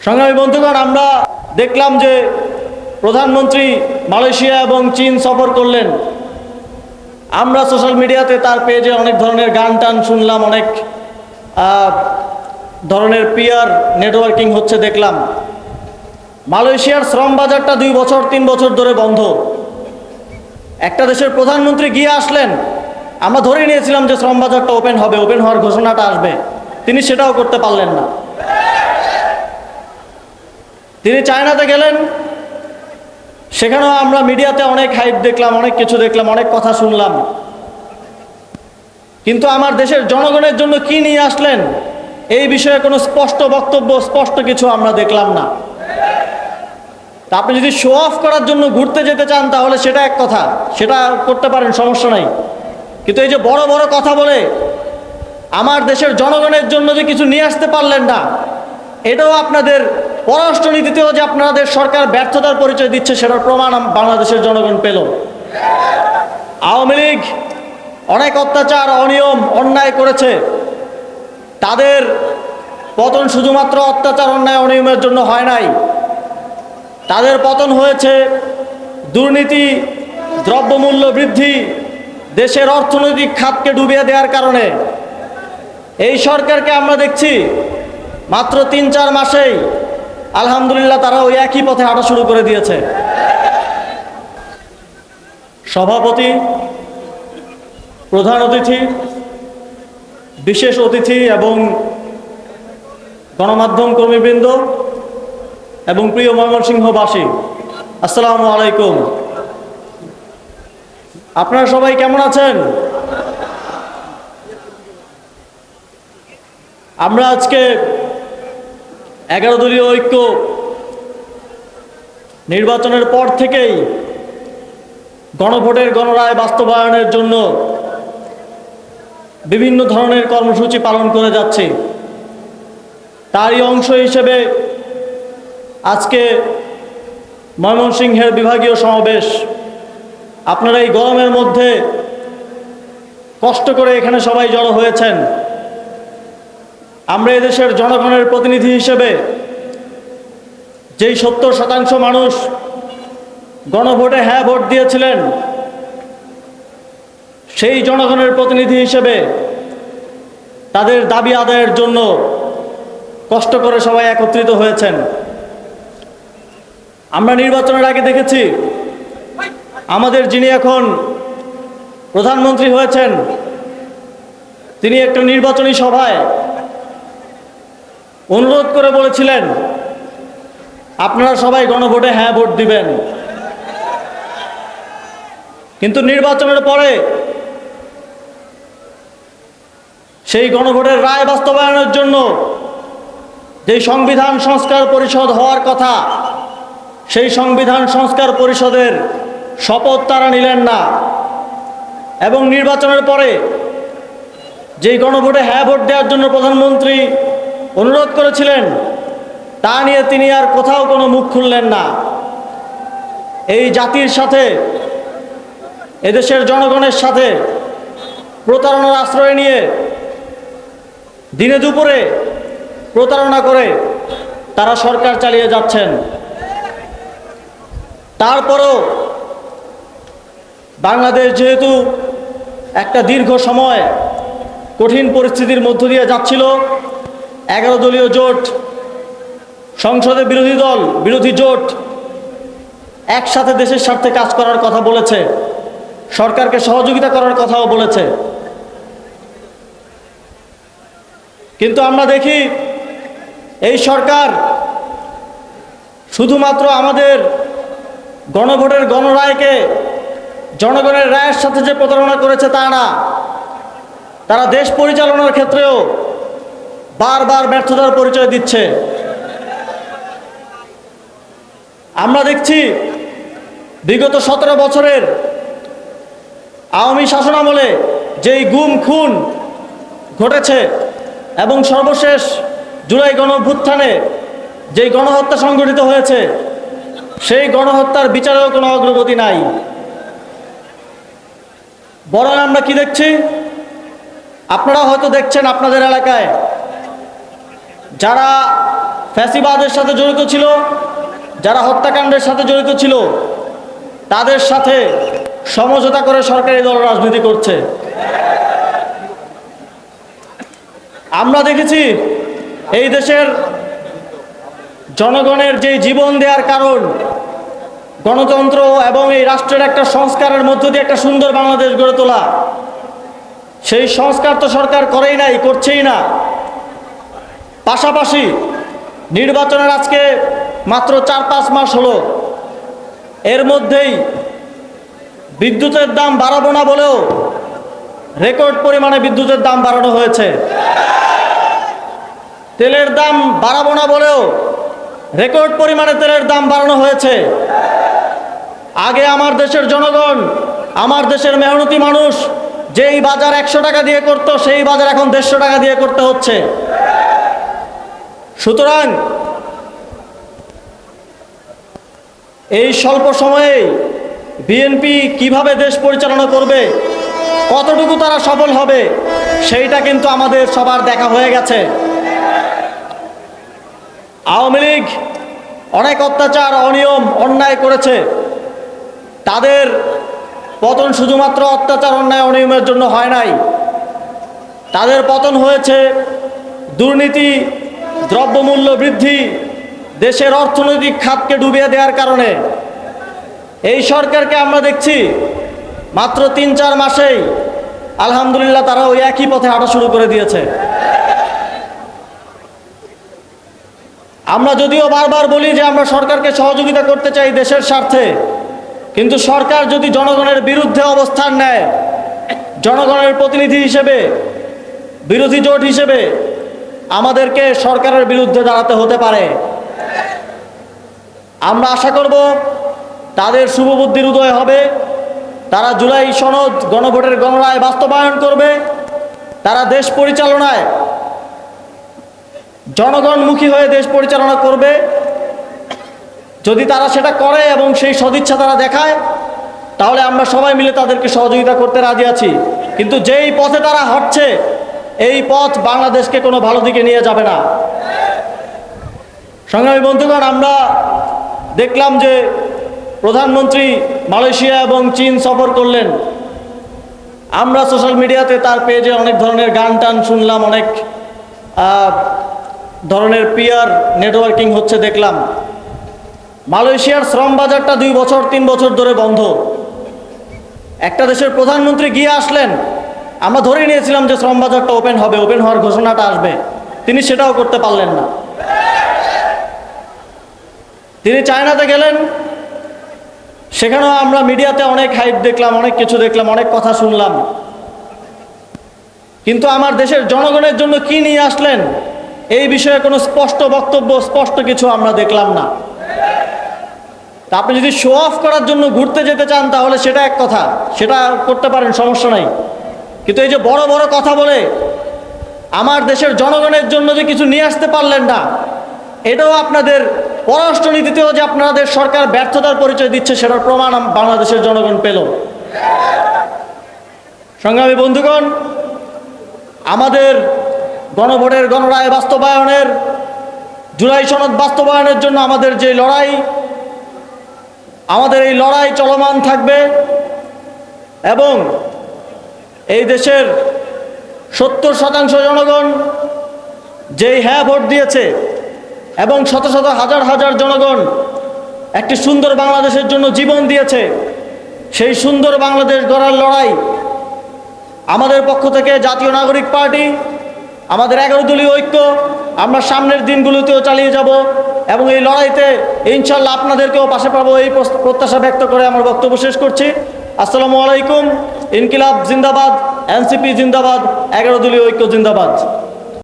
সংগ্রামী বন্ধুগণ, আমরা দেখলাম যে প্রধানমন্ত্রী মালয়েশিয়া এবং চীন সফর করলেন। আমরা সোশ্যাল মিডিয়াতে তার পেজে অনেক ধরনের গান টান শুনলাম, অনেক ধরনের পিয়ার নেটওয়ার্কিং হচ্ছে দেখলাম। মালয়েশিয়ার শ্রম বাজারটা 2 বছর 3 বছর ধরে বন্ধ। একটা দেশের প্রধানমন্ত্রী গিয়ে আসলেন, আমরা ধরে নিয়েছিলাম যে শ্রম বাজারটা ওপেন হবে, ওপেন হওয়ার ঘোষণাটা আসবে, তিনি সেটাও করতে পারলেন না। তিনি চায়নাতে গেলেন, সেখানেও আমরা মিডিয়াতে অনেক হাইপ দেখলাম, অনেক কিছু দেখলাম, অনেক কথা শুনলাম, কিন্তু আমার দেশের জনগণের জন্য কি নিয়ে আসলেন এই বিষয়ে কোনো স্পষ্ট বক্তব্য, স্পষ্ট কিছু আমরা দেখলাম না। তা আপনি যদি শো অফ করার জন্য ঘুরতে যেতে চান তাহলে সেটা এক কথা, সেটা করতে পারেন, সমস্যা নাই। কিন্তু এই যে বড় বড় কথা বলে আমার দেশের জনগণের জন্য যে কিছু নিয়ে আসতে পারলেন না, এটাও আপনাদের পররাষ্ট্রনীতিতেও যে আপনাদের সরকার ব্যর্থতার পরিচয় দিচ্ছে সেটার প্রমাণ বাংলাদেশের জনগণ পেল। আওয়ামী লীগ অনেক অত্যাচার, অনিয়ম, অন্যায় করেছে। তাদের পতন শুধুমাত্র অত্যাচার, অন্যায়, অনিয়মের জন্য হয় নাই। তাদের পতন হয়েছে দুর্নীতি, দ্রব্যমূল্য বৃদ্ধি, দেশের অর্থনৈতিক খাতকে ডুবিয়ে দেওয়ার কারণে। এই সরকারকে আমরা দেখছি মাত্র 3-4 মাসেই আলহামদুলিল্লাহ তারা ওই একই পথে হাঁটা শুরু করে দিয়েছে। সভাপতি, প্রধান অতিথি, বিশেষ অতিথি এবং গণমাধ্যম কর্মীবৃন্দ এবং প্রিয় ময়মনসিংহবাসী, আসসালামু আলাইকুম। আপনারা সবাই কেমন আছেন? আমরা আজকে 11 দলীয় ঐক্য নির্বাচনের পর থেকেই গণভোটের গণরায় বাস্তবায়নের জন্য বিভিন্ন ধরনের কর্মসূচি পালন করে যাচ্ছি। তারই অংশ হিসেবে আজকে ময়মনসিংহের বিভাগীয় সমাবেশ। আপনারা এই গরমের মধ্যে কষ্ট করে এখানে সবাই জড়ো হয়েছেন। আমরা এদেশের জনগণের প্রতিনিধি হিসেবে যেই 70% মানুষ গণভোটে হ্যাঁ ভোট দিয়েছিলেন, সেই জনগণের প্রতিনিধি হিসেবে তাদের দাবি আদায়ের জন্য কষ্ট করে সবাই একত্রিত হয়েছেন। আমরা নির্বাচনের আগে দেখেছি আমাদের যিনি এখন প্রধানমন্ত্রী হয়েছেন, তিনি একটা নির্বাচনী সভায় অনুরোধ করে বলেছিলেন আপনারা সবাই গণভোটে হ্যাঁ ভোট দিবেন। কিন্তু নির্বাচনের পরে সেই গণভোটের রায় বাস্তবায়নের জন্য যেই সংবিধান সংস্কার পরিষদ হওয়ার কথা, সেই সংবিধান সংস্কার পরিষদের শপথ তারা নিলেন না। এবং নির্বাচনের পরে যেই গণভোটে হ্যাঁ ভোট দেওয়ার জন্য প্রধানমন্ত্রী অনুরোধ করেছিলেন, তা নিয়ে তিনি আর কোথাও কোনো মুখ খুললেন না। এই জাতির সাথে, এদেশের জনগণের সাথে প্রতারণার আশ্রয় নিয়ে দিনে দুপুরে প্রতারণা করে তারা সরকার চালিয়ে যাচ্ছেন। তারপরও বাংলাদেশ যেহেতু একটা দীর্ঘ সময় কঠিন পরিস্থিতির মধ্য দিয়ে যাচ্ছিল, 11 দলীয় জোট, সংসদে বিরোধী জোট একসাথে দেশের স্বার্থে কাজ করার কথা বলেছে, সরকারকে সহযোগিতা করার কথাও বলেছে। কিন্তু আমরা দেখি এই সরকার শুধুমাত্র আমাদের গণভোটের গণরায়কে জনগণের রায়ের সাথে যে প্রতারণা করেছে তা না, তারা দেশ পরিচালনার ক্ষেত্রেও বারবার ব্যর্থতার পরিচয় দিচ্ছে। আমরা দেখছি বিগত 17 বছরের আওয়ামী শাসনামলে যেই গুম খুন ঘটেছে এবং সর্বশেষ জুলাই গণঅভ্যুত্থানে যেই গণহত্যা সংঘটিত হয়েছে, সেই গণহত্যার বিচারেও কোনো অগ্রগতি নাই। বরং আমরা কি দেখছি, আপনারা হয়তো দেখছেন আপনাদের এলাকায় যারা ফ্যাসিবাদের সাথে জড়িত ছিল, যারা হত্যাকাণ্ডের সাথে জড়িত ছিল, তাদের সাথে সমঝোতা করে সরকারি দল রাজনীতি করছে। আমরা দেখেছি এই দেশের জনগণের যে জীবন দেওয়ার কারণ গণতন্ত্র এবং এই রাষ্ট্রের একটা সংস্কারের মধ্য দিয়ে একটা সুন্দর বাংলাদেশ গড়ে তোলা, সেই সংস্কার তো সরকার করেই নাই, করছেই না। পাশাপাশি নির্বাচনের আজকে মাত্র 4-5 মাস হলো, এর মধ্যেই বিদ্যুতের দাম বাড়াবো না বলেও রেকর্ড পরিমাণে বিদ্যুতের দাম বাড়ানো হয়েছে। তেলের দাম বাড়াবো না বলেও রেকর্ড পরিমাণে তেলের দাম বাড়ানো হয়েছে। আগে আমার দেশের জনগণ, আমার দেশের মেহনতি মানুষ যেই বাজার 100 টাকা দিয়ে করত, সেই বাজার এখন 150 টাকা দিয়ে করতে হচ্ছে। সুতরাং এই স্বল্প সময়ে বিএনপি কিভাবে দেশ পরিচালনা করবে, কতটুকু তারা সফল হবে, সেইটা কিন্তু আমাদের সবার দেখা হয়ে গেছে। আওয়ামী লীগ অনেক অত্যাচার, অনিয়ম, অন্যায় করেছে। তাদের পতন শুধুমাত্র অত্যাচার, অন্যায়, অনিয়মের জন্য হয় নাই। তাদের পতন হয়েছে দুর্নীতি, দ্রব্যমূল্য বৃদ্ধি, দেশের অর্থনৈতিক খাতকে ডুবিয়ে দেওয়ার কারণে। এই সরকারকে আমরা দেখছি মাত্র 3-4 মাসেই আলহামদুলিল্লাহ তারা ওই একই পথে হাঁটা শুরু করে দিয়েছে। আমরা যদিও বারবার বলি যে আমরা সরকারকে সহযোগিতা করতে চাই দেশের স্বার্থে, কিন্তু সরকার যদি জনগণের বিরুদ্ধে অবস্থান নেয়, জনগণের প্রতিনিধি হিসেবে, বিরোধী জোট হিসেবে আমাদেরকে সরকারের বিরুদ্ধে দাঁড়াতে হতে পারে। আমরা আশা করব তাদের শুভবুদ্ধির উদয় হবে, তারা জুলাই সনদ গণভোটের গণরায় বাস্তবায়ন করবে, তারা দেশ পরিচালনায় জনগণমুখী হয়ে দেশ পরিচালনা করবে। যদি তারা সেটা করে এবং সেই সদিচ্ছা তারা দেখায়, তাহলে আমরা সবাই মিলে তাদেরকে সহযোগিতা করতে রাজি আছি। কিন্তু যেই পথে তারা হাঁটছে, এই পথ বাংলাদেশকে কোনো ভালো দিকে নিয়ে যাবে না। সংগ্রামী বন্ধুগণ, আমরা দেখলাম যে প্রধানমন্ত্রী মালয়েশিয়া এবং চীন সফর করলেন। আমরা সোশ্যাল মিডিয়াতে তার পেজে অনেক ধরনের গান টান শুনলাম, অনেক ধরনের পিয়ার নেটওয়ার্কিং হচ্ছে দেখলাম। মালয়েশিয়ার শ্রম বাজারটা 2-3 বছর ধরে বন্ধ। একটা দেশের প্রধানমন্ত্রী গিয়ে আসলেন, আমরা ধরে নিয়েছিলাম যে শ্রম বাজারটা ওপেন হবে, ওপেন হওয়ার ঘোষণাটা আসবে, তিনি সেটাও করতে পারলেন না। তিনি চায়নাতে গেলেন, সেখানেও আমরা মিডিয়াতে অনেক হাইপ দেখলাম, অনেক কিছু দেখলাম, অনেক কথা শুনলাম, কিন্তু আমার দেশের জনগণের জন্য কি নিয়ে আসলেন এই বিষয়ে কোনো স্পষ্ট বক্তব্য, স্পষ্ট কিছু আমরা দেখলাম না। তা আপনি যদি শো অফ করার জন্য ঘুরতে যেতে চান তাহলে সেটা এক কথা, সেটা করতে পারেন, সমস্যা নাই। কিন্তু এই যে বড় বড় কথা বলে আমার দেশের জনগণের জন্য যে কিছু নিয়ে আসতে পারলেন না, এটাও আপনাদের পররাষ্ট্রনীতিতেও যে আপনাদের সরকার ব্যর্থতার পরিচয় দিচ্ছে, সেটার প্রমাণ বাংলাদেশের জনগণ পেল। সংগ্রামী বন্ধুগণ, আমাদের গণভোটের গণরায় বাস্তবায়নের, জুলাই সনদ বাস্তবায়নের জন্য আমাদের যে লড়াই, আমাদের এই লড়াই চলমান থাকবে এবং এই দেশের 70% জনগণ যেই হ্যাঁ ভোট দিয়েছে এবং শত শত হাজার হাজার জনগণ একটি সুন্দর বাংলাদেশের জন্য জীবন দিয়েছে, সেই সুন্দর বাংলাদেশ গড়ার লড়াই আমাদের পক্ষ থেকে জাতীয় নাগরিক পার্টি, আমাদের 11 দলীয় ঐক্য, আমরা সামনের দিনগুলোতেও চালিয়ে যাব এবং এই লড়াইতে ইনশাল্লাহ আপনাদেরকেও পাশে পাবো, এই প্রত্যাশা ব্যক্ত করে আমার বক্তব্য শেষ করছি। আসসালামু আলাইকুম। ইনকিলাব জিন্দাবাদ, এনসিপি জিন্দাবাদ, 11 দলীয় ঐক্য জিন্দাবাদ।